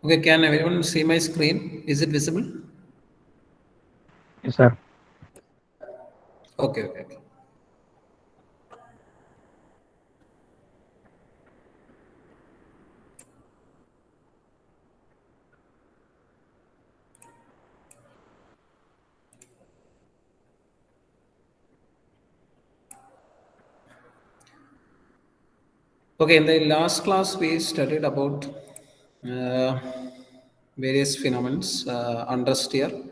Okay, can everyone see my screen? Is it visible? Yes, sir. Okay, okay, okay. Okay, in the last class we studied about uh, various phenomena, understeer,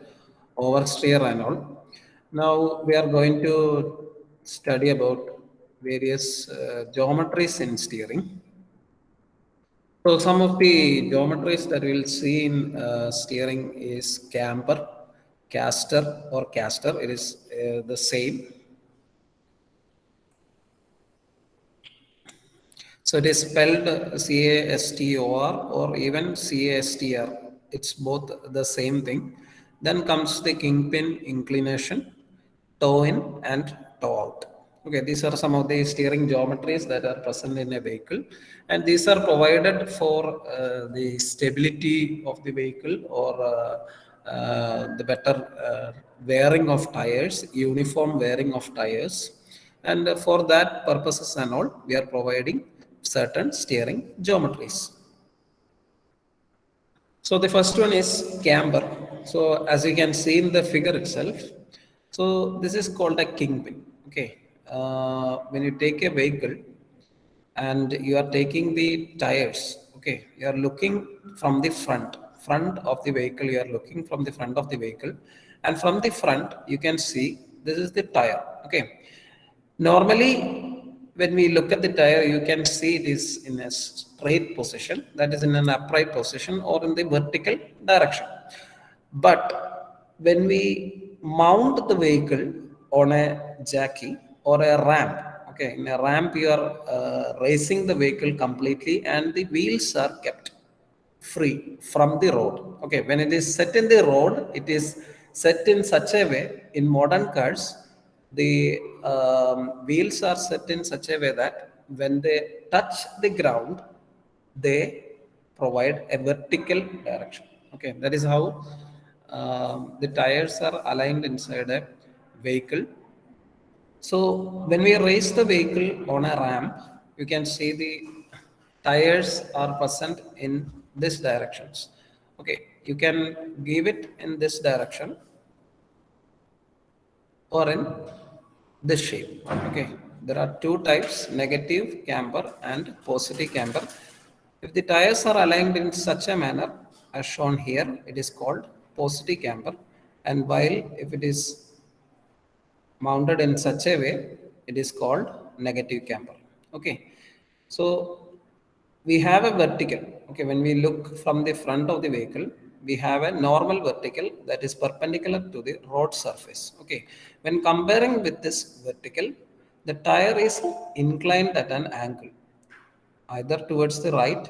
oversteer and all. Now we are going to study about various geometries in steering. So some of the geometries that we'll see in steering is camber, caster or caster. It is the same. So it is spelled CASTOR or even CASTR. It's both the same thing. Then comes the kingpin, inclination, toe in and toe out. Okay, these are some of the steering geometries that are present in a vehicle, and these are provided for the stability of the vehicle or the better wearing of tires, uniform wearing of tires, and for that purposes and all, we are providing certain steering geometries. So the first one is camber. So as you can see in the figure itself, so this is called a kingpin. Okay, when you take a vehicle and you are taking the tires, okay, you are looking from the front of the vehicle. You are looking from the front of the vehicle, and from the front you can see this is the tire. Okay, normally, when we look at the tire, you can see it is in a straight position, that is in an upright position or in the vertical direction. But when we mount the vehicle on a jacky or a ramp, okay, in a ramp you are raising the vehicle completely and the wheels are kept free from the road. Okay, when it is set in the road, it is set in such a way in modern cars, the wheels are set in such a way that when they touch the ground, they provide a vertical direction. Okay, that is how the tires are aligned inside a vehicle. So when we raise the vehicle on a ramp, you can see the tires are present in this directions. Okay, you can give it in this direction or in this shape. Okay, there are two types: negative camber and positive camber. If the tires are aligned in such a manner as shown here, it is called positive camber, and while if it is mounted in such a way, it is called negative camber. Okay, so we have a vertical. Okay, when we look from the front of the vehicle, we have a normal vertical that is perpendicular to the road surface. Okay, when comparing with this vertical, the tire is inclined at an angle either towards the right,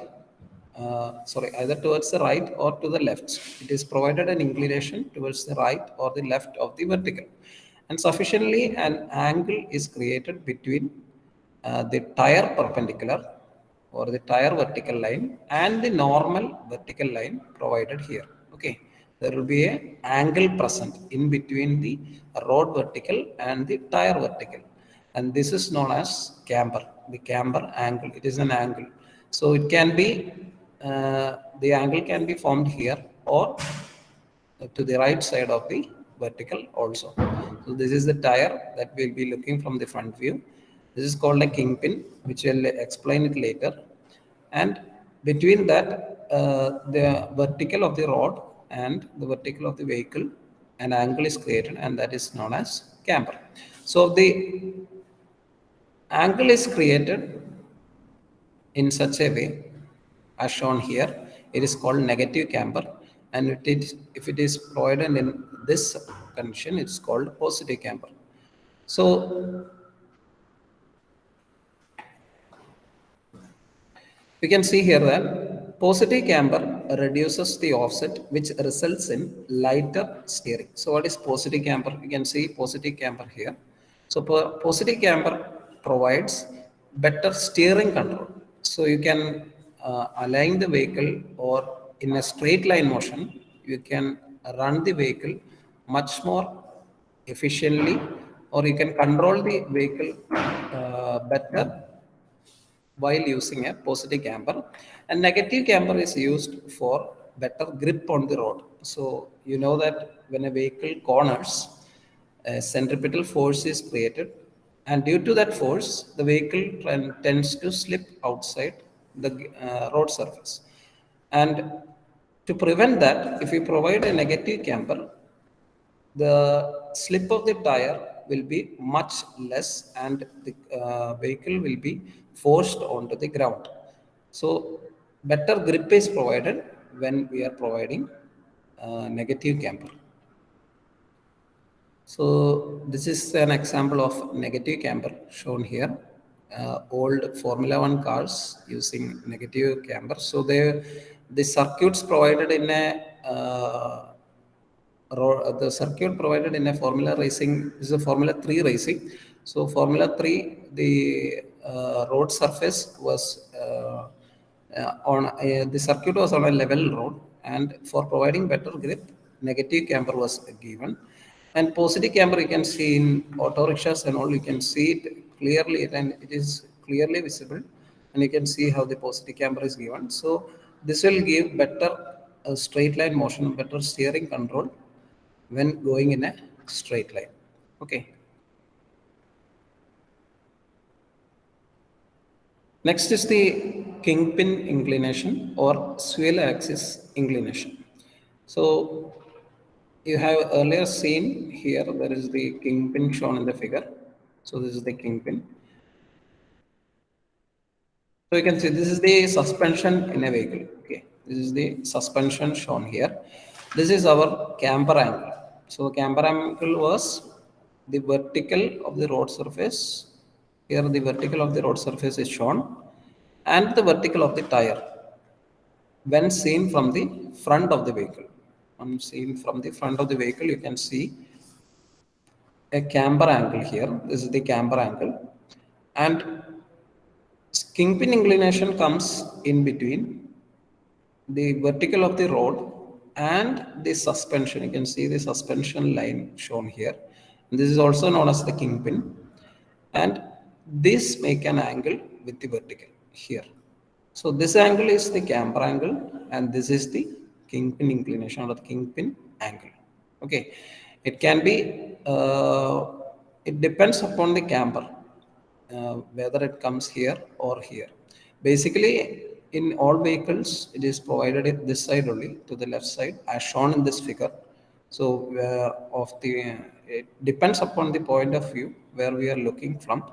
either towards the right or to the left. It is provided an inclination towards the right or the left of the vertical, and sufficiently an angle is created between the tire perpendicular or the tire vertical line and the normal vertical line provided here. Okay, there will be a angle present in between the road vertical and the tire vertical, and this is known as camber, the camber angle. It is an angle, so it can be the angle can be formed here or to the right side of the vertical also. So this is the tire that we'll be looking from the front view. This is called a kingpin, which will explain it later. And between that, the vertical of the rod and the vertical of the vehicle, an angle is created, and that is known as camber. So the angle is created in such a way as shown here. It is called negative camber, and if it is provided in this condition, it's called positive camber. So we can see here that positive camber reduces the offset, which results in lighter steering. So what is positive camber? You can see positive camber here. So positive camber provides better steering control. So you can align the vehicle or in a straight line motion, you can run the vehicle much more efficiently, or you can control the vehicle better while using a positive camber. And negative camber is used for better grip on the road. So you know that when a vehicle corners, a centripetal force is created, and due to that force the vehicle tends to slip outside the road surface. And to prevent that, if we provide a negative camber, the slip of the tire will be much less, and the vehicle will be forced onto the ground. So better grip is provided when we are providing negative camber. So this is an example of negative camber shown here. Old Formula One cars using negative camber. So the circuits provided in a the circuit provided in a Formula racing is a Formula 3 racing. So Formula 3, the road surface was the circuit was on a level road, and for providing better grip, negative camber was given. And positive camber you can see in auto rickshaws and all, you can see it clearly, and it is clearly visible, and you can see how the positive camber is given. So this will give better straight line motion, better steering control when going in a straight line. Okay. Next is the kingpin inclination or swell axis inclination. So you have earlier seen here, there is the kingpin shown in the figure. So this is the kingpin. So you can see this is the suspension in a vehicle. Okay, this is the suspension shown here. This is our camber angle. So camber angle was the vertical of the road surface. Here the vertical of the road surface is shown, and the vertical of the tire when seen from the front of the vehicle. When seen from the front of the vehicle, you can see a camber angle here. This is the camber angle, and kingpin inclination comes in between the vertical of the road and the suspension. You can see the suspension line shown here. And this is also known as the kingpin, and this make an angle with the vertical here. So this angle is the camber angle, and this is the kingpin inclination or the kingpin angle. Okay, it can be it depends upon the camber, whether it comes here or here. Basically, in all vehicles, it is provided at this side only, to the left side, as shown in this figure. So, it depends upon the point of view where we are looking from,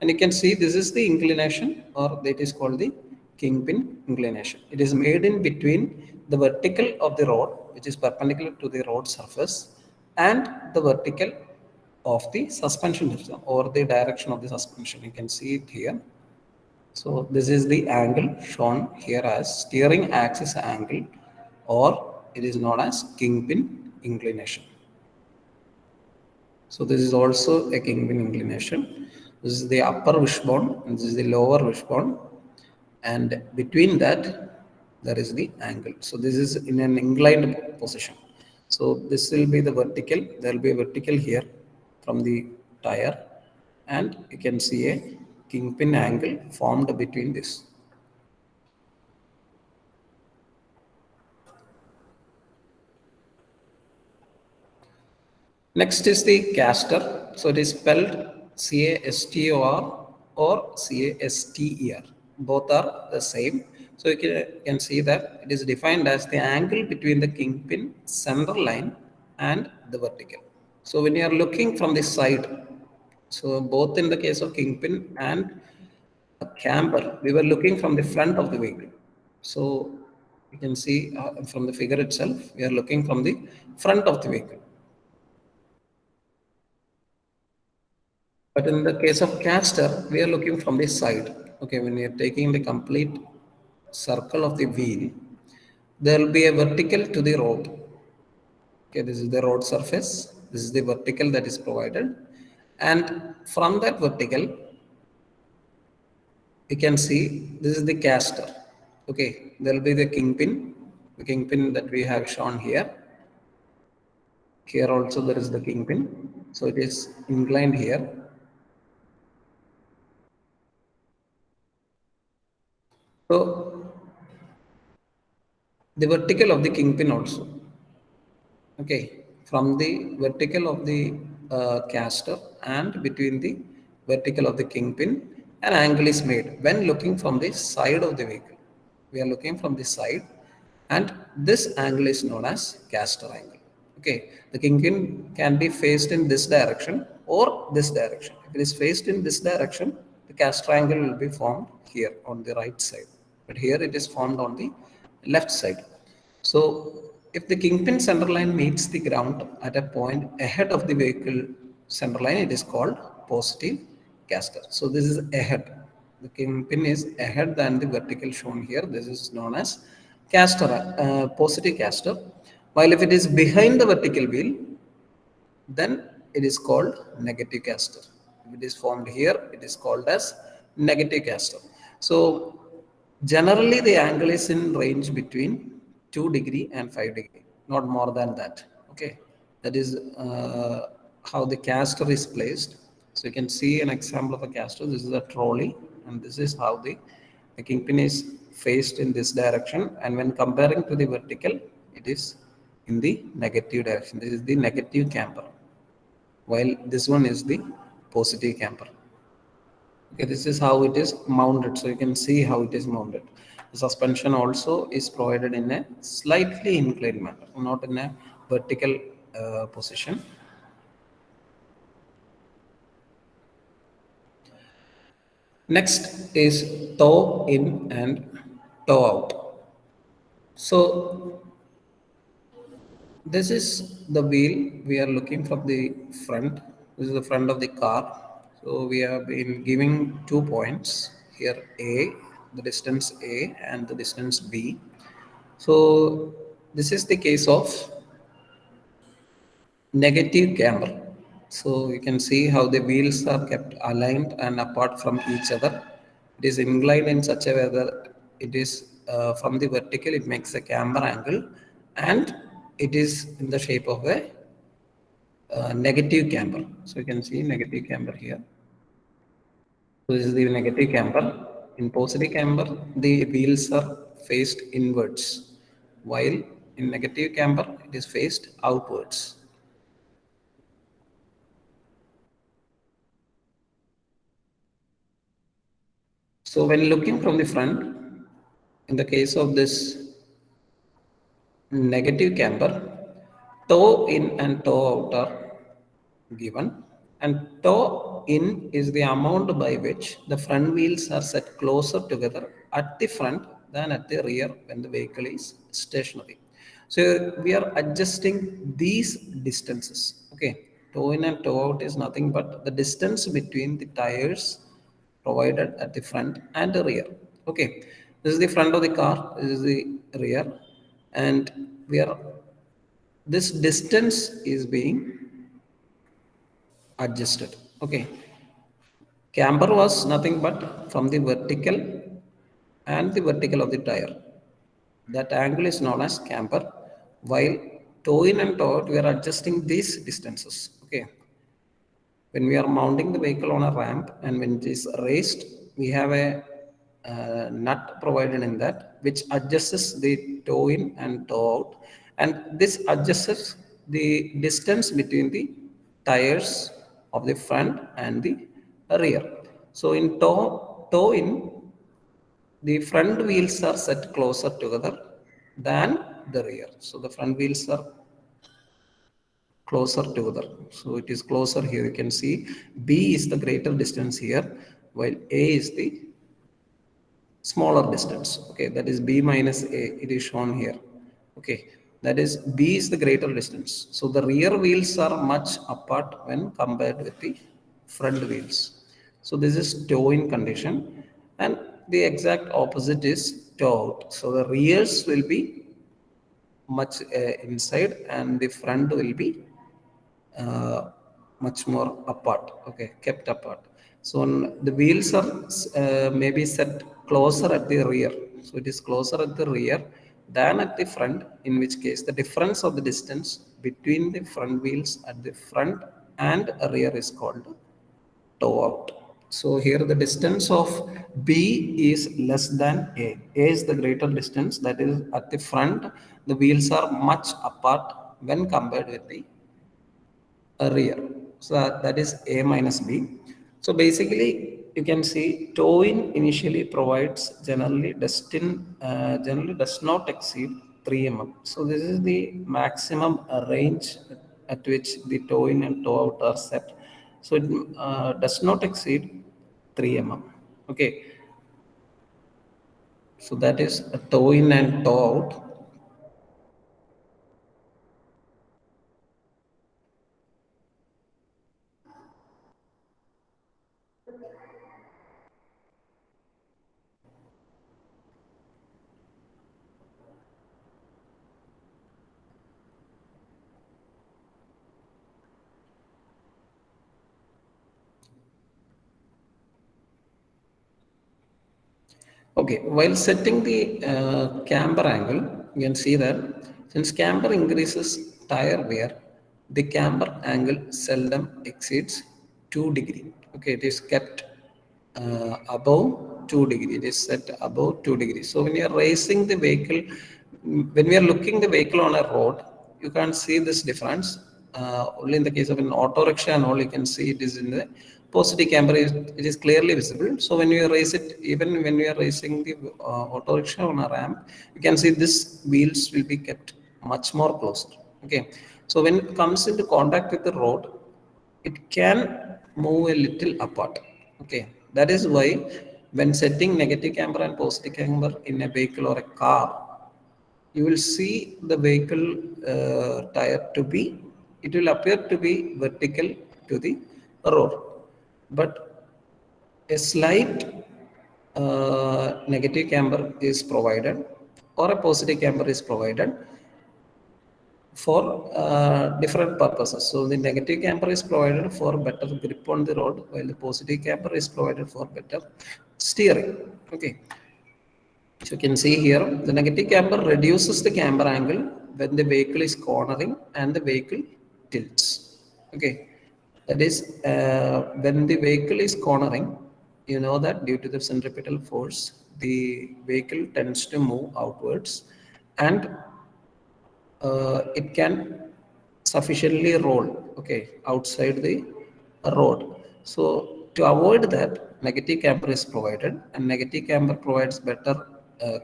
and you can see this is the inclination, or that is called the kingpin inclination. It is made in between the vertical of the rod, which is perpendicular to the rod surface, and the vertical of the suspension system, or the direction of the suspension. You can see it here. So this is the angle shown here as steering axis angle, or it is known as kingpin inclination. So this is also a kingpin inclination. This is the upper wishbone, and this is the lower wishbone, and between that there is the angle. So this is in an inclined position. So this will be the vertical. There will be a vertical here from the tire, and you can see a kingpin angle formed between this. Next is the caster. So it is spelled CASTOR or CASTER. Both are the same. So you can see that it is defined as the angle between the kingpin center line and the vertical. So when you are looking from the side, so both in the case of kingpin and camber, we were looking from the front of the vehicle. So you can see from the figure itself, we are looking from the front of the vehicle. But in the case of caster, we are looking from the side. Okay, when we are taking the complete circle of the wheel, there will be a vertical to the road. Okay, this is the road surface. This is the vertical that is provided. And from that vertical, you can see this is the caster. Okay, there will be the kingpin, the kingpin that we have shown here. Here also there is the kingpin, so it is inclined here. So the vertical of the kingpin also, okay, from the vertical of the caster and between the vertical of the kingpin, an angle is made when looking from the side of the vehicle. We are looking from the side, and this angle is known as caster angle. Okay, the kingpin can be faced in this direction or this direction. If it is faced in this direction, the caster angle will be formed here on the right side, but here it is formed on the left side. So if the kingpin center line meets the ground at a point ahead of the vehicle center line, it is called positive caster. So this is ahead. The kingpin is ahead than the vertical shown here. This is known as caster, positive caster. While if it is behind the vertical wheel, then it is called negative caster. If it is formed here, it is called as negative caster. So generally the angle is in range between 2 degree and 5 degree, not more than that. Okay, that is how the caster is placed. So you can see an example of a caster. This is a trolley, and this is how the kingpin is faced in this direction, and when comparing to the vertical, it is in the negative direction. This is the negative camber, while this one is the positive camber. Okay, this is how it is mounted. So you can see how it is mounted. The suspension also is provided in a slightly inclined manner, not in a vertical position. Next is toe in and toe out. So this is the wheel we are looking from the front. This is the front of the car. So we have been giving 2 points here, A, the distance A and the distance B. So this is the case of negative camber. So you can see how the wheels are kept aligned and apart from each other. It is inclined in such a way that it is from the vertical, it makes a camber angle, and it is in the shape of a negative camber. So you can see negative camber here. So this is the negative camber. In positive camber, the wheels are faced inwards, while in negative camber, it is faced outwards. So when looking from the front, in the case of this negative camber, toe in and toe out are given, and toe in is the amount by which the front wheels are set closer together at the front than at the rear when the vehicle is stationary. So we are adjusting these distances. Okay, toe in and toe out is nothing but the distance between the tires provided at the front and the rear. Okay, this is the front of the car, this is the rear, and we are this distance is being adjusted. Okay, camber was nothing but from the vertical and the vertical of the tire. That angle is known as camber, while toe in and toe out we are adjusting these distances. Okay, when we are mounting the vehicle on a ramp and when it is raised, we have a nut provided in that which adjusts the toe in and toe out, and this adjusts the distance between the tires of the front and the rear. So in toe in, the front wheels are set closer together than the rear. So the front wheels are closer together. So it is closer here. You can see B is the greater distance here, while A is the smaller distance. Okay, that is B minus A. It is shown here. Okay, that is B is the greater distance. So the rear wheels are much apart when compared with the front wheels. So this is toe in condition, and the exact opposite is toe out. So the rears will be much inside and the front will be much more apart. Okay, kept apart. So the wheels are maybe set closer at the rear. So it is closer at the rear, than at the front, in which case the difference of the distance between the front wheels at the front and rear is called toe out. So here the distance of B is less than A. A is the greater distance, that is at the front the wheels are much apart when compared with the rear. So that is A minus B. So basically you can see toe in initially provides generally does not exceed 3 mm. So this is the maximum range at which the toe in and toe out are set. So it does not exceed 3 mm. Okay, so that is a toe in and toe out. Okay, while setting the camber angle, you can see that since camber increases tire wear, the camber angle seldom exceeds 2 degree. Okay, it is kept above 2 degree. It is set above 2 degrees. So when you are racing the vehicle, when we are looking the vehicle on a road, you can't see this difference. Only in the case of an auto rickshaw and all, you can see it is in the positive camber. It is clearly visible. So when you raise it, even when we are racing the auto rickshaw on a ramp, you can see this wheels will be kept much more closer. Okay. So when it comes into contact with the road, it can move a little apart. Okay, that is why when setting negative camber and positive camber in a vehicle or a car, you will see the vehicle tire to be, it will appear to be vertical to the road, but a slight negative camber is provided or a positive camber is provided for different purposes. So the negative camber is provided for better grip on the road, while the positive camber is provided for better steering. Okay, so you can see here the negative camber reduces the camber angle when the vehicle is cornering and the vehicle tilts. Okay, that is when the vehicle is cornering, you know that due to the centripetal force, the vehicle tends to move outwards and it can sufficiently roll, okay, outside the road. So to avoid that, negative camber is provided, and negative camber provides better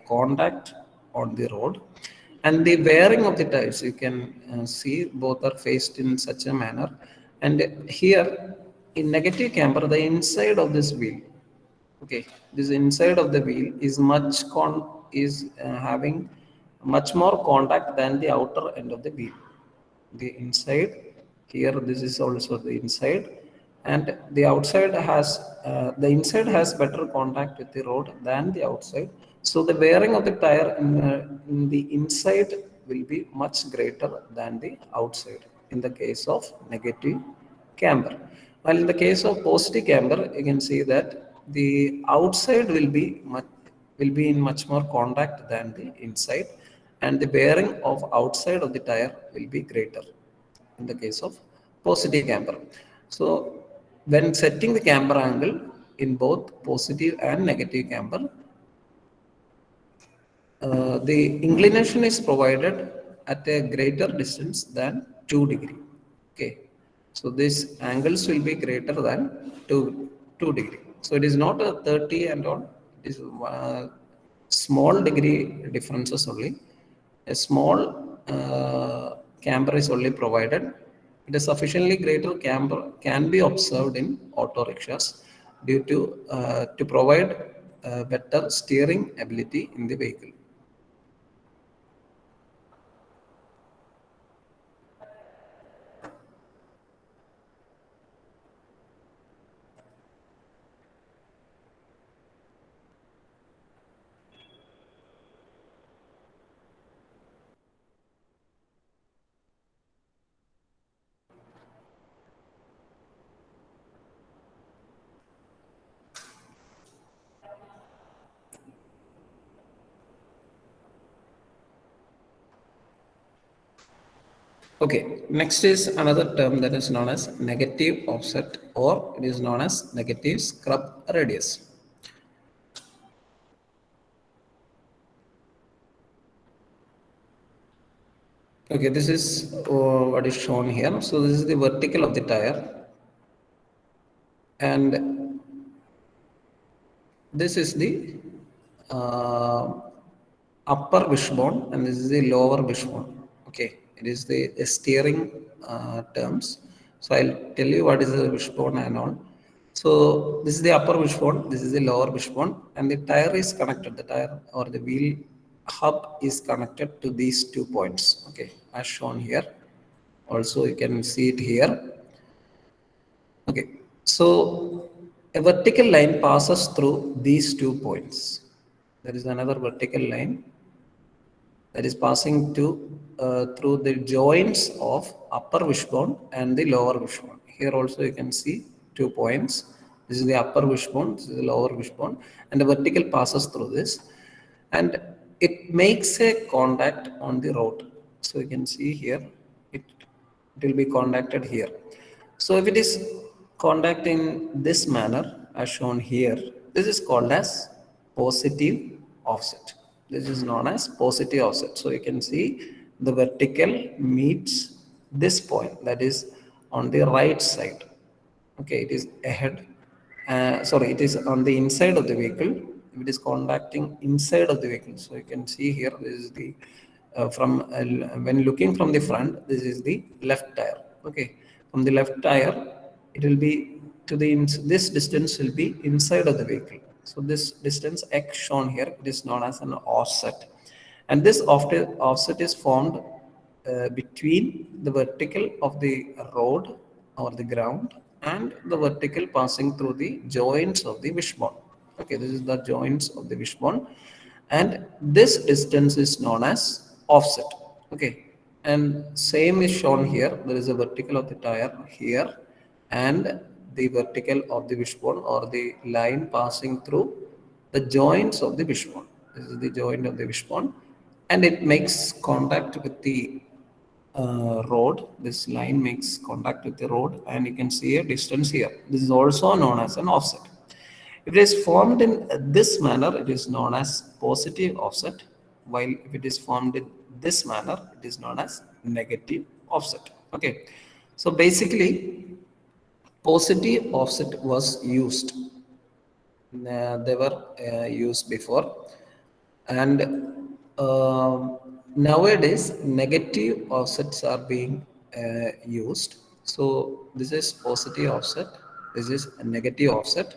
contact on the road. And the wearing of the tires, you can see both are faced in such a manner. And here in negative camber, the inside of this wheel, okay, this inside of the wheel is having much more contact than the outer end of the wheel. The inside here, this is also the inside, and the outside has the inside has better contact with the road than the outside. So the wearing of the tire in the inside will be much greater than the outside in the case of negative camber. While in the case of positive camber, you can see that the outside will be in much more contact than the inside, and the bearing of outside of the tire will be greater in the case of positive camber. So when setting the camber angle in both positive and negative camber, the inclination is provided at a greater distance than 2 degree. Okay, so these angles will be greater than 2 degree. So it is not a 30 and all, it is small degree differences only. A small camber is only provided. It is sufficiently greater camber can be observed in auto rickshaws due to provide better steering ability in the vehicle. Okay, next is another term that is known as negative offset, or it is known as negative scrub radius. Okay, this is what is shown here. So this is the vertical of the tire, and this is the uh, upper wishbone, and this is the lower wishbone. Okay, it is the steering terms. So I'll tell you what is the wishbone and all. So this is the upper wishbone, this is the lower wishbone, and the tire is connected. The tire or the wheel hub is connected to these 2 points. Okay, as shown here. Also, you can see it here. Okay, so a vertical line passes through these 2 points. There is another vertical line that is passing to through the joints of upper wishbone and the lower wishbone. Here also you can see 2 points. This is the upper wishbone, this is the lower wishbone, and the vertical passes through this, and it makes a contact on the road. So you can see here, it will be contacted here. So if it is contact in this manner as shown here, this is called as positive offset. This is known as positive offset. So you can see the vertical meets this point, that is on the right side. Okay, it is ahead. Sorry, it is on the inside of the vehicle. It is contacting inside of the vehicle. So you can see here, this is the when looking from the front, this is the left tire. Okay, from the left tire, it will be to the this distance will be inside of the vehicle. So this distance X shown here, it is known as an offset, and this offset is formed between the vertical of the road or the ground and the vertical passing through the joints of the wishbone. Okay, this is the joints of the wishbone, and this distance is known as offset. Okay, and same is shown here. There is a vertical of the tire here, and the vertical of the wishbone or the line passing through the joints of the wishbone. This is the joint of the wishbone, and it makes contact with the road. This line makes contact with the road, and you can see a distance here. This is also known as an offset. If it is formed in this manner, it is known as positive offset, while if it is formed in this manner, it is known as negative offset. Okay, so basically, positive offset was used. They were used before, and nowadays negative offsets are being used. So this is positive offset, this is a negative offset.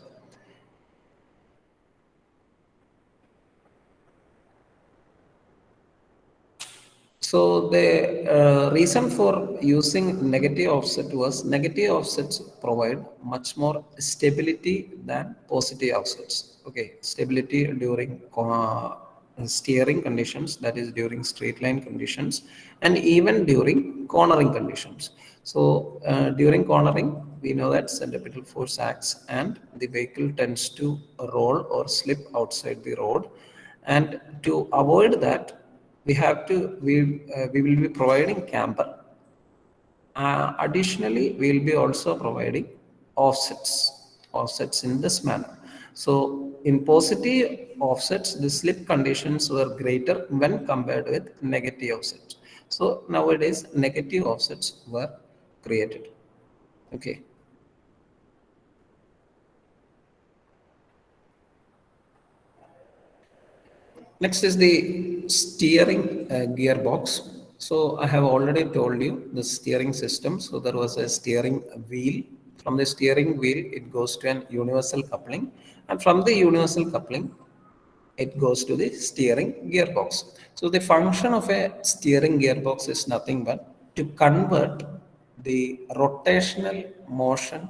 So the reason for using negative offset was negative offsets provide much more stability than positive offsets. Okay, stability during steering conditions, that is during straight line conditions, and even during cornering conditions. So during cornering, we know that centripetal force acts and the vehicle tends to roll or slip outside the road, and to avoid that, we will be providing camber. Additionally, we will be also providing offsets in this manner. So in positive offsets, the slip conditions were greater when compared with negative offsets. So nowadays negative offsets were created. Okay. Next is the steering gearbox. So I have already told you the steering system. So there was a steering wheel. From the steering wheel, it goes to an universal coupling, and from the universal coupling, it goes to the steering gearbox. So the function of a steering gearbox is nothing but to convert the rotational motion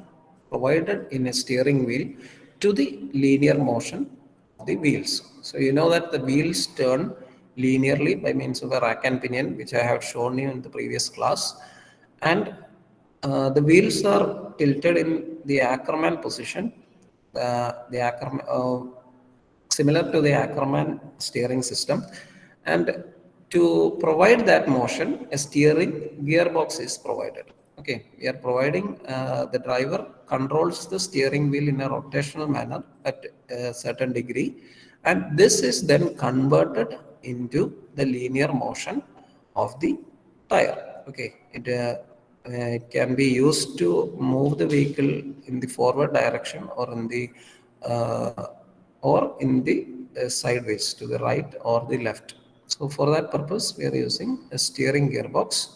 provided in a steering wheel to the linear motion of the wheels. So you know that the wheels turn linearly by means of a rack and pinion, which I have shown you in the previous class, and the wheels are tilted in the Ackerman position. The Ackerman, similar to the Ackerman steering system, and To provide that motion, a steering gearbox is provided. Okay, we are providing the driver controls the steering wheel in a rotational manner at a certain degree, and this is then converted into the linear motion of the tire. Okay, it can be used to move the vehicle in the forward direction uh, or in the sideways to the right or the left. So for that purpose, we are using a steering gearbox.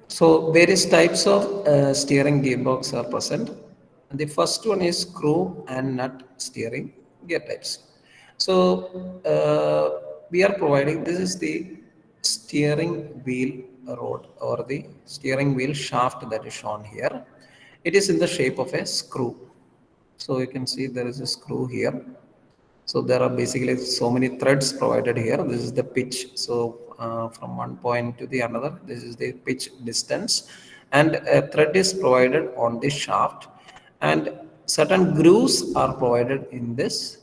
So various types of steering gearbox are present. The first one is screw and nut steering gear types. So we are providing, this is the steering wheel rod or the steering wheel shaft that is shown here. It is in the shape of a screw. So you can see there is a screw here. So there are basically so many threads provided here. This is the pitch. So from one point to the another, this is the pitch distance, and a thread is provided on the shaft, and certain grooves are provided in this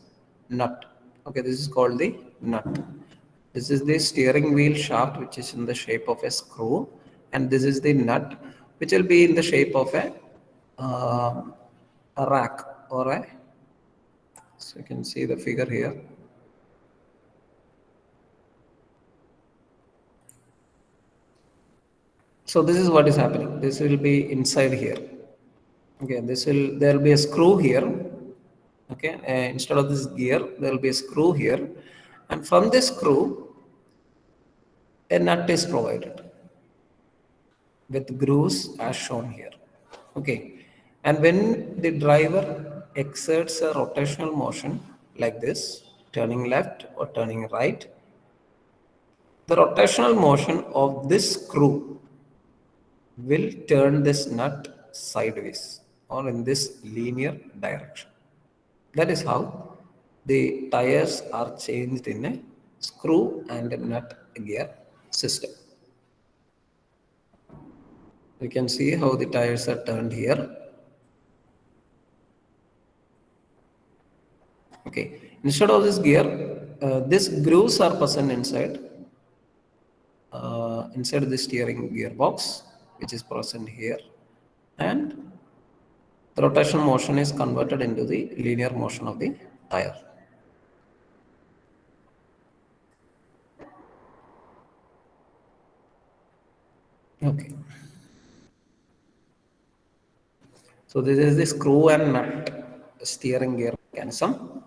nut. Okay, this is called the nut. This is the steering wheel shaft, which is in the shape of a screw, and this is the nut, which will be in the shape of uh, a rack or a, so you can see the figure here. So this is what is happening. This will be inside here. Okay, there will be a screw here. Okay, instead of this gear, there will be a screw here, and from this screw, a nut is provided with grooves as shown here. Okay, and when the driver exerts a rotational motion like this, turning left or turning right, the rotational motion of this screw will turn this nut sideways or in this linear direction. That is how the tires are changed in a screw and nut gear system. You can see how the tires are turned here. Okay, instead of this gear, these grooves are present inside the steering gearbox, which is present here, and the rotational motion is converted into the linear motion of the tire. Okay. So this is the screw and nut steering gear mechanism.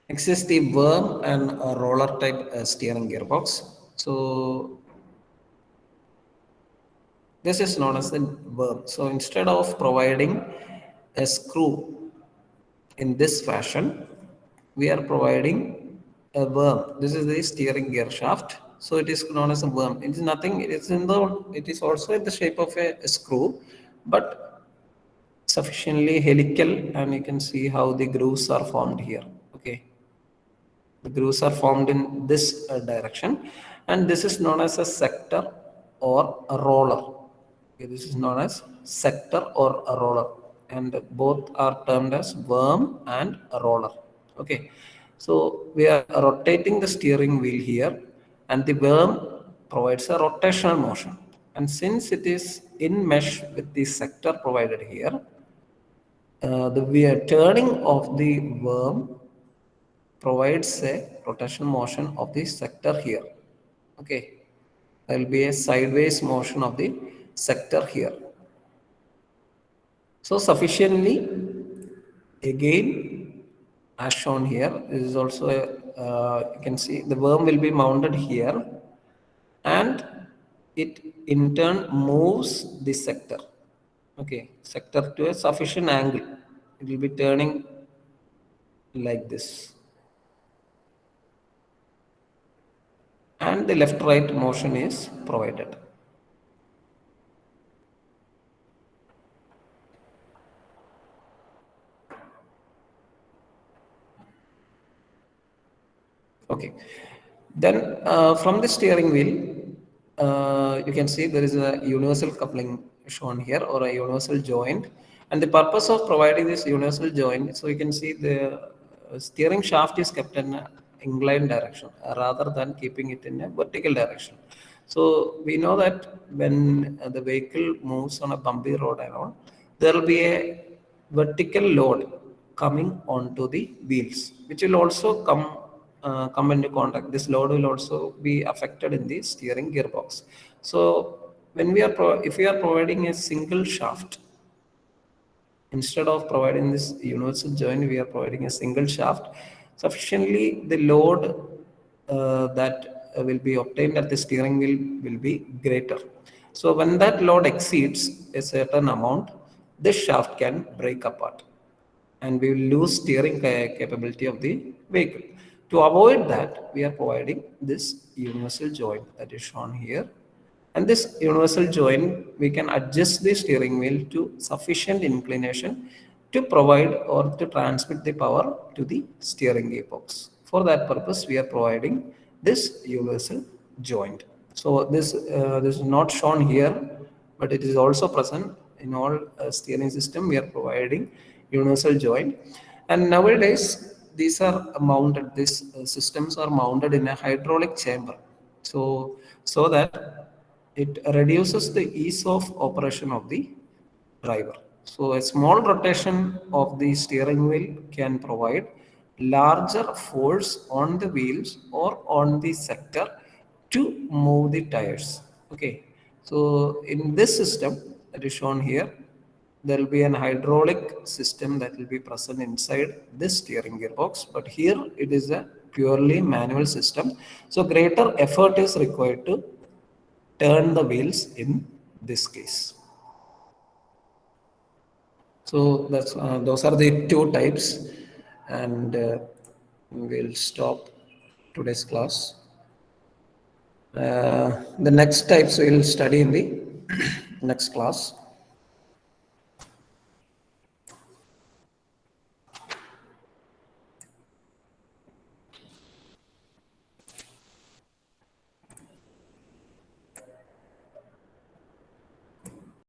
Next is the worm and roller type steering gearbox. So this is known as the worm. So instead of providing a screw in this fashion, we are providing a worm. This is the steering gear shaft. So it is known as a worm. It is nothing. It is also in the shape of a screw, but sufficiently helical, and you can see how the grooves are formed here. Okay, the grooves are formed in this direction, and this is known as a sector or a roller. Okay, this is known as sector or a roller, and both are termed as worm and a roller. Okay, so we are rotating the steering wheel here, and the worm provides a rotational motion, and since it is in mesh with the sector provided here, the turning of the worm provides a rotational motion of the sector here. Okay, there will be a sideways motion of the sector here. So sufficiently, again, as shown here, this is also you can see the worm will be mounted here, and it in turn moves the sector. Okay, sector to a sufficient angle. It will be turning like this, and the left right motion is provided. Okay, then from the steering wheel, you can see there is a universal coupling shown here, or a universal joint. And the purpose of providing this universal joint, so you can see the steering shaft is kept in an inclined direction rather than keeping it in a vertical direction. So we know that when the vehicle moves on a bumpy road and all, there will be a vertical load coming onto the wheels, which will also come into contact. This load will also be affected in the steering gearbox. So when we are if we are providing a single shaft, instead of providing this universal joint, we are providing a single shaft. Sufficiently, the load that will be obtained at the steering wheel will be greater. So when that load exceeds a certain amount, this shaft can break apart and we will lose steering capability of the vehicle. To avoid that, we are providing this universal joint that is shown here. And this universal joint, we can adjust the steering wheel to sufficient inclination to provide or to transmit the power to the steering gearbox. For that purpose, we are providing this universal joint. So this is not shown here, but it is also present in all steering system. We are providing universal joint, and nowadays these are mounted. These systems are mounted in a hydraulic chamber, so that it reduces the ease of operation of the driver. So a small rotation of the steering wheel can provide larger force on the wheels or on the sector to move the tires. Okay. So in this system that is shown here, there will be an hydraulic system that will be present inside this steering gearbox, but here it is a purely manual system. So greater effort is required to turn the wheels in this case. So that's those are the two types, and we'll stop today's class. The next types we'll study in the next class.